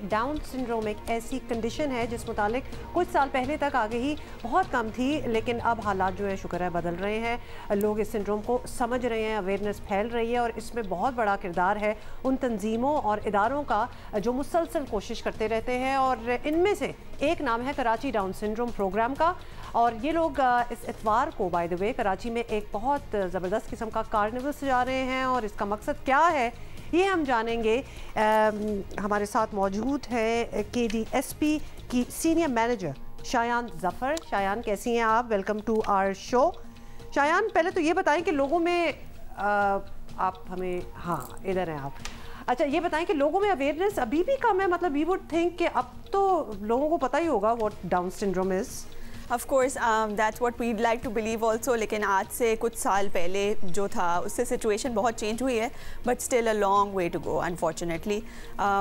Down syndrome एक ऐसी condition है जिस मुतालिक कुछ साल पहले तक आगे ही बहुत कम थी, लेकिन अब हालात जो है शुक्र है बदल रहे हैं। लोग इस सिंड्रोम को समझ रहे हैं, अवेयरनेस फैल रही है और इसमें बहुत बड़ा किरदार है उन तंजीमों और इदारों का जो मुसलसल कोशिश करते रहते हैं, और इनमें से एक नाम है कराची डाउन सिंड्रोम प्रोग्राम का। और ये लोग इस इतवार को बाय द वे कराची में एक बहुत ज़बरदस्त किस्म का कार्निवल सजा रहे हैं, और इसका मकसद क्या है ये हम जानेंगे। हमारे साथ मौजूद है KDSP की सीनियर मैनेजर शायान ज़फ़र। शायान, कैसी हैं आप? Welcome to our show. Shayan, पहले तो ये बताएं कि लोगों में आप हमें, हाँ इधर हैं आप। अच्छा, ये बताएं कि लोगों में अवेयरनेस अभी भी कम है। मतलब वी वुड थिंक कि अब तो लोगों को पता ही होगा what down syndrome is. Of course, that's what we'd like to believe also. लेकिन आज से कुछ साल पहले जो था उससे सिचुएशन बहुत चेंज हुई है, but still a long way to go unfortunately.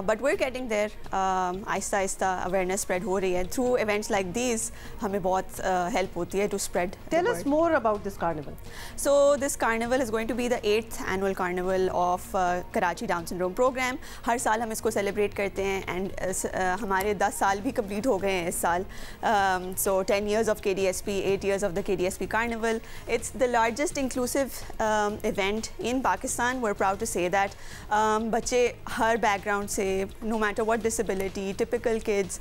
But we're getting there. Aahista Aahista awareness spread हो रही है. Through events like these हमें बहुत help होती है to spread. Tell us more about this carnival. So this carnival is going to be the 8th annual carnival of Karachi Down Syndrome Program. हर साल हम इसको celebrate करते हैं, and हमारे 10 साल भी complete हो गए हैं इस साल. So 10 years of KDSP, 8 years of the KDSP Carnival. It's the largest inclusive event in Pakistan. We're proud to say that. बच्चे हर background से, no matter what disability, typical kids,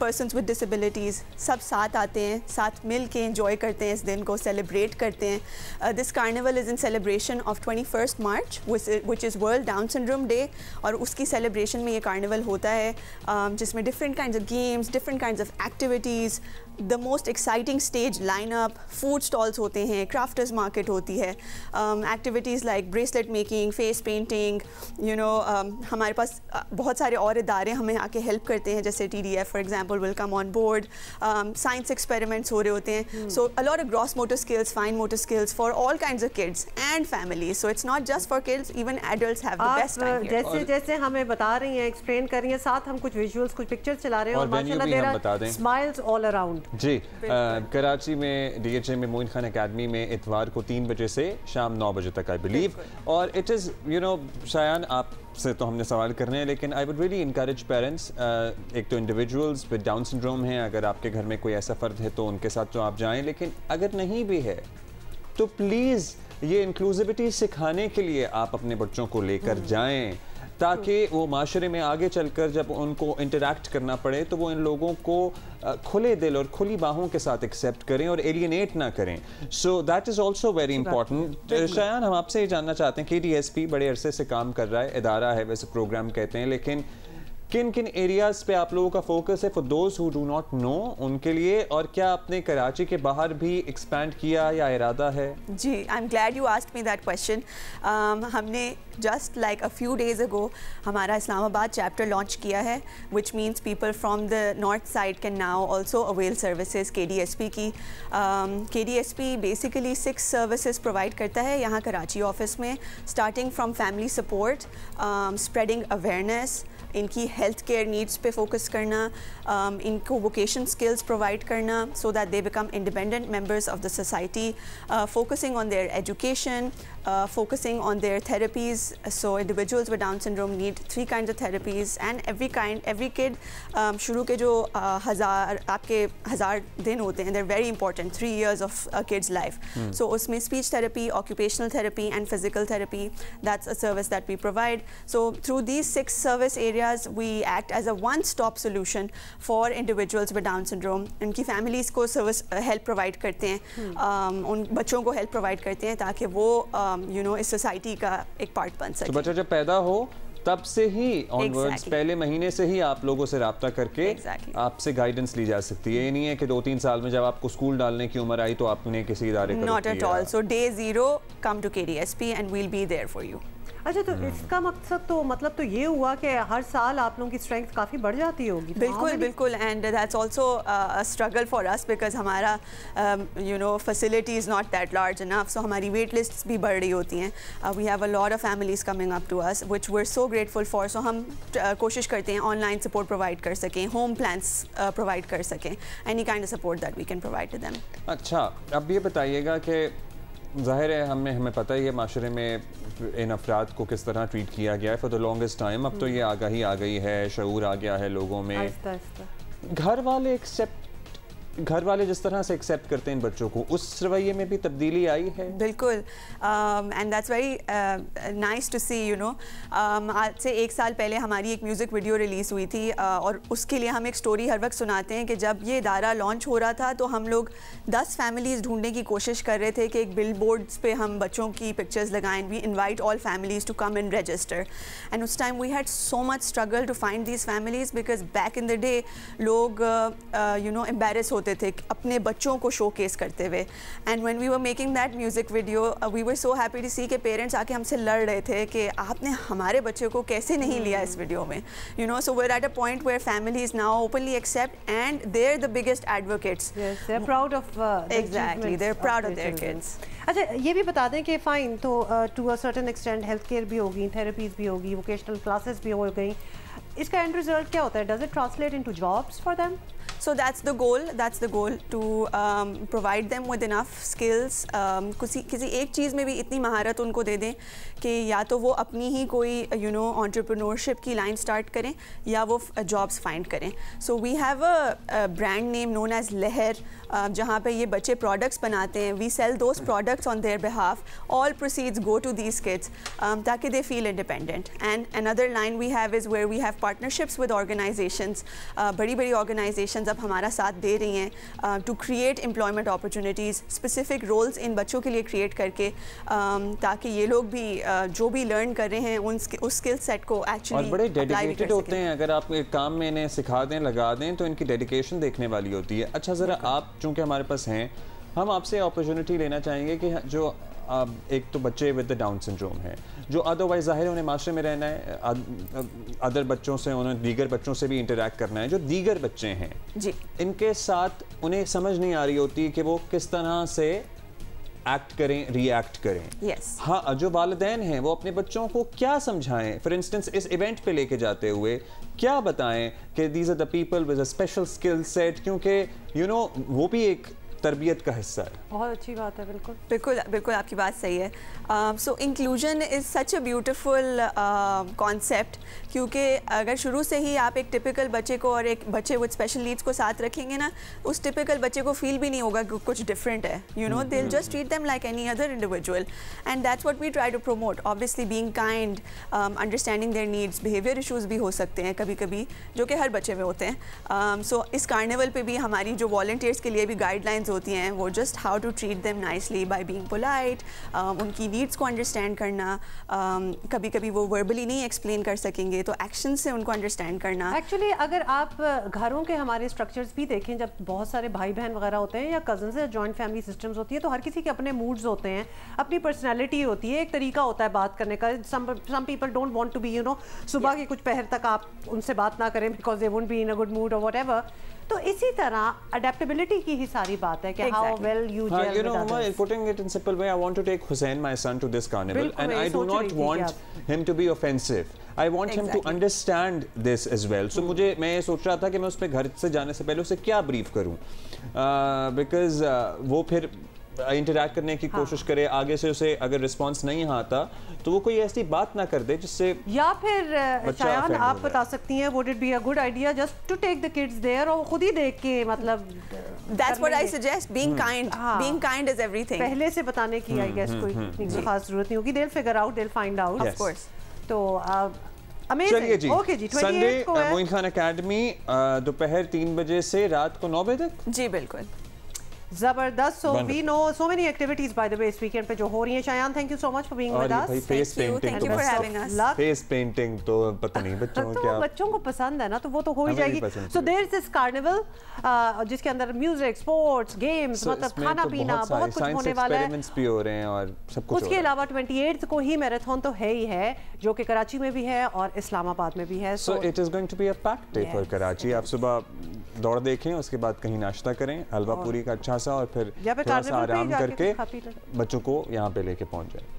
persons with disabilities, सब साथ आते हैं, साथ मिल के enjoy करते हैं, इस दिन को celebrate करते हैं. This carnival is in celebration of 21st March, which is World Down Syndrome Day. और उसकी celebration में ये carnival होता है, जिसमें different kinds of games, different kinds of activities, the most exciting stage lineup, food stalls होते हैं, crafters market होती है, activities like bracelet making, face painting, you know, हमारे पास बहुत सारे और इदारे हमें आके help करते हैं, जैसे TDF for example will come on board, science experiments हो रहे होते हैं, so a lot of gross motor skills, fine motor skills for all kinds of kids and families, so it's not just for kids, even adults have the best time here. जैसे जैसे हमें बता रही हैं, एक्सप्लेन कर रही हैं, साथ हम कुछ विजुअल्स, कुछ पिक्चर्स चला रहे हैं, और माशाल्लाह देयर स्माइल्स ऑल अराउंड। जी, कराची में DHA में मोइन खान एकेडमी में इतवार को 3 बजे से शाम 9 बजे तक आई बिलीव, और it is you know Shayan, आप से तो हमने सवाल करने हैं, लेकिन I would really encourage parents, एक तो इंडिविजुअल्स विद डाउन सिंड्रोम हैं, अगर आपके घर में कोई ऐसा फ़र्द है तो उनके साथ तो आप जाएं, लेकिन अगर नहीं भी है तो प्लीज़ ये इंक्लूसिविटी सिखाने के लिए आप अपने बच्चों को लेकर जाएं, ताकि वो माशरे में आगे चलकर जब उनको इंटरैक्ट करना पड़े तो वो इन लोगों को खुले दिल और खुली बाहों के साथ एक्सेप्ट करें और एलियनेट ना करें. So that is also very important. Shayan, हम आपसे ये जानना चाहते हैं, KDSP बड़े अरसे से काम कर रहा है, इदारा है, वैसे प्रोग्राम कहते हैं, लेकिन किन किन एरियाज़ पे आप लोगों का फोकस है for those who do not know, उनके लिए, और क्या आपने कराची के बाहर भी एक्सपैंड किया या इरादा है? जी, I am glad you asked me that question. हमने just like a few days ago हमारा इस्लामाबाद चैप्टर लॉन्च किया है, which means people from the north side can now also avail services KDSP की. KDSP बेसिकली 6 सर्विसेज प्रोवाइड करता है यहाँ Karachi office में, starting from family support, spreading awareness, इनकी health care needs पे फोकस करना, इनको वोकेशन स्किल्स प्रोवाइड करना so that they become independent members of the society, focusing on their education, focusing on their therapies. So individuals with Down syndrome need 3 kinds of therapies, and every kid, शुरू के जो आपके 1000 दिन होते हैं, they're very important, 3 years of a kid's life. So उसमें speech therapy, occupational therapy and physical therapy, that's a service that we provide. So through these 6 service areas we act as a one-stop solution for individuals with Down syndrome. उनकी families को service help provide करते हैं, उन बच्चों को help provide करते हैं ताकि वो you know, इस सोसाइटी का एक पार्ट बन सके. तो बच्चा जब पैदा हो तब से ही ऑनवर्ड्स, पहले महीने से ही आप लोगों से रब्ता करके आपसे गाइडेंस ली जा सकती है. ये नहीं है कि 2-3 साल में जब आपको स्कूल डालने की उम्र आई तो आपने किसी इदारे को not at all. So day 0 come to KDSP and we'll be there for you. अच्छा, तो इसका मकसद तो मतलब तो ये हुआ कि हर साल आप लोगों की स्ट्रेंथ काफ़ी बढ़ जाती होगी. बिल्कुल बिल्कुल, and that's also a struggle for us because हमारा you know facility is not that large enough, so हमारी वेट लिस्ट्स भी बढ़ रही होती हैं. We have a lot of families coming up to us which we are so grateful for. So हम कोशिश करते हैं ऑनलाइन सपोर्ट प्रोवाइड कर सकें, होम प्लान्स प्रोवाइड कर सकें, any kind of support that we can provide to them. अच्छा, अब ये बताइएगा कि ज़ाहिर है हमें पता ही है माशरे में इन अफराद को किस तरह ट्रीट किया गया है फॉर द लॉन्गेस्ट टाइम। अब तो ये आगाही आ गई है, शऊर आ गया है लोगों में। घर वाले जिस तरह से एक्सेप्ट करते हैं इन बच्चों को, उस रवैये में भी तब्दीली आई है। बिल्कुल, and that's very nice to see, you know. आज से 1 साल पहले हमारी एक म्यूज़िक वीडियो रिलीज़ हुई थी, और उसके लिए हम एक स्टोरी हर वक्त सुनाते हैं कि जब ये इदारा लॉन्च हो रहा था तो हम लोग 10 फैमिलीज़ ढूंढने की कोशिश कर रहे थे कि एक बिल बोर्ड्स पे हम बच्चों की पिक्चर्स लगाएं। We invite all families to come and register, and उस time we had so much struggle to find these families, because back in the day लोग यू नो एम्बेरस होते थे अपने बच्चों को शोकेस करते हुए। And when we were making that music video, we were so happy to see के parents आके हमसे लड़ रहे थे कि आपने हमारे बच्चे को कैसे नहीं लिया इस वीडियो में, you know. So we're at a point where families now openly accept, and they're the biggest advocates. Yes, they're proud of exactly, they're proud of their kids. अच्छा, ये भी बता दें कि फ़ाइन तो to a certain extent health care भी होगी, therapies भी होगी, वोकेशनल क्लासेस भी हो गई। इसका एंड रिजल्ट क्या होता है? Does it translate into jobs for them? So that's the goal to provide them with enough skills. किसी एक चीज़ में भी इतनी महारत उनको दे दें कि या तो वो अपनी ही कोई you know entrepreneurship की लाइन स्टार्ट करें या वो जॉब्स फाइंड करें। So we have a brand name known as Leher, जहाँ पे ये बच्चे प्रोडक्ट्स बनाते हैं। We sell those products on their behalf. All proceeds go to these kids ताकि they feel independent. And another line we have is where we have partnerships with organizations. बड़ी organizations अब हमारा साथ दे रही हैं to create employment opportunities, specific roles इन बच्चों के लिए क्रिएट करके, ताकि ये लोग भी जो भी लर्न कर रहे हैं उस स्किल सेट को एक्चुअली और बड़े डेडिकेटेड होते हैं। अगर आप एक काम में इन्हें सिखा दें, लगा दें, तो इनकी डेडिकेशन देखने वाली होती है। अच्छा, ज़रा आप चूँकि हमारे पास हैं, हम आपसे अपॉर्चुनिटी लेना चाहेंगे कि जो एक तो बच्चे विद द डाउन सिंड्रोम है, जो अदरवाइज ज़ाहिर है उन्हें माशरे में रहना है, अदर बच्चों से, उन्हें दीगर बच्चों से भी इंटरेक्ट करना है। जो दीगर बच्चे हैं जी, इनके साथ उन्हें समझ नहीं आ रही होती कि वो किस तरह से एक्ट करें, रिएक्ट करें। yes. हाँ, जो वालिदैन हैं वो अपने बच्चों को क्या समझाएं? फॉर इंस्टेंस इस इवेंट पे लेके जाते हुए क्या बताएं कि these are the people with a special skill set, क्योंकि यू नो वो भी एक तरबियत का हिस्सा है। बहुत अच्छी बात है। बिल्कुल बिल्कुल बिल्कुल आपकी बात सही है। So inclusion is such a beautiful concept, क्योंकि अगर शुरू से ही आप एक टिपिकल बच्चे को और एक बच्चे विद स्पेशल नीड्स को साथ रखेंगे ना, उस टिपिकल बच्चे को फील भी नहीं होगा कि कुछ डिफरेंट है, you know. They will just treat them like any other individual, and that's what we try to promote. Obviously being kind, understanding their needs. Behaviour issues भी हो सकते हैं कभी कभी, जो कि हर बच्चे में होते हैं। सो इस कार्निवल पे भी हमारी जो वॉलंटियर्स के लिए भी गाइडलाइंस होती हैं, वो just how to treat them nicely by being polite, उनकी नीड्स को अंडरस्टैंड करना। कभी कभी वो वर्बली नहीं एक्सप्लेन कर सकेंगे तो एक्शन से उनको अंडरस्टैंड करना। एक्चुअली अगर आप घरों के हमारे स्ट्रक्चर्स भी देखें, जब बहुत सारे भाई बहन वगैरह होते हैं या कजन्स या जॉइंट फैमिली सिस्टम्स होती है, तो हर किसी के अपने मूड्स होते हैं, अपनी पर्सनैलिटी होती है, एक तरीका होता है बात करने का। Some people don't want to be, you know, सुबह के कुछ पहर तक आप उनसे बात ना करें because they won't be in a good mood और व्हाटएवर। तो इसी तरह अडेप्टेबिलिटी की ही सारी बात है कि how well you gel you know, putting it in simple way, I want to take Hussein, my son, to this carnival, and I do not want him to be offensive. I want him to understand this as well. So मैं ये सोच रहा था कि मैं उस पे घर से जाने से पहले उसे क्या ब्रीफ करूं, because वो फिर इंटरैक्ट करने की कोशिश करे, आगे से उसे अगर रिस्पांस नहीं आता तो वो कोई ऐसी बात ना कर दे जिससे, या फिर शायद आप बता सकती हैं would it be a good idea just to take the kids there और खुद ही देख के, मतलब that's what I suggest, being kind is everything. पहले से बताने की आई गेस कोई खास जरूरत नहीं होगी, they will figure out, they will find out, of course. तो अमेजिंग। ओके जी, संडे मोइन खान एकेडमी दोपहर 3 बजे से रात को 9 बजे तक। जी बिल्कुल, जबरदस्त। So we know so many activities by the way इस वीकेंड पे जो हो रही हैं। Shayan, thank you so much for being with us. Face painting, thank you for having us. Face painting तो पता नहीं बच्चों को क्या, बच्चों को पसंद है ना, तो वो तो हो ही जाएगी। So there is this carnival जिसके अंदर म्यूजिक, स्पोर्ट्स, गेम्स, मतलब खाना पीना, बहुत कुछ होने वाला है, एक्सपेरिमेंट्स भी हो रहे हैं और सब कुछ। उसके अलावा 28 को ही मैराथन तो है ही है, जो कि कराची में भी है और इस्लामाबाद में भी है। So it is going to be a packed day for Karachi. आप सुबह दौड़ देखें, उसके बाद कहीं नाश्ता करें हलवा पूरी का अच्छा सा, और फिर थोड़ा सा आराम करके बच्चों को यहाँ पे लेके पहुंच जाए।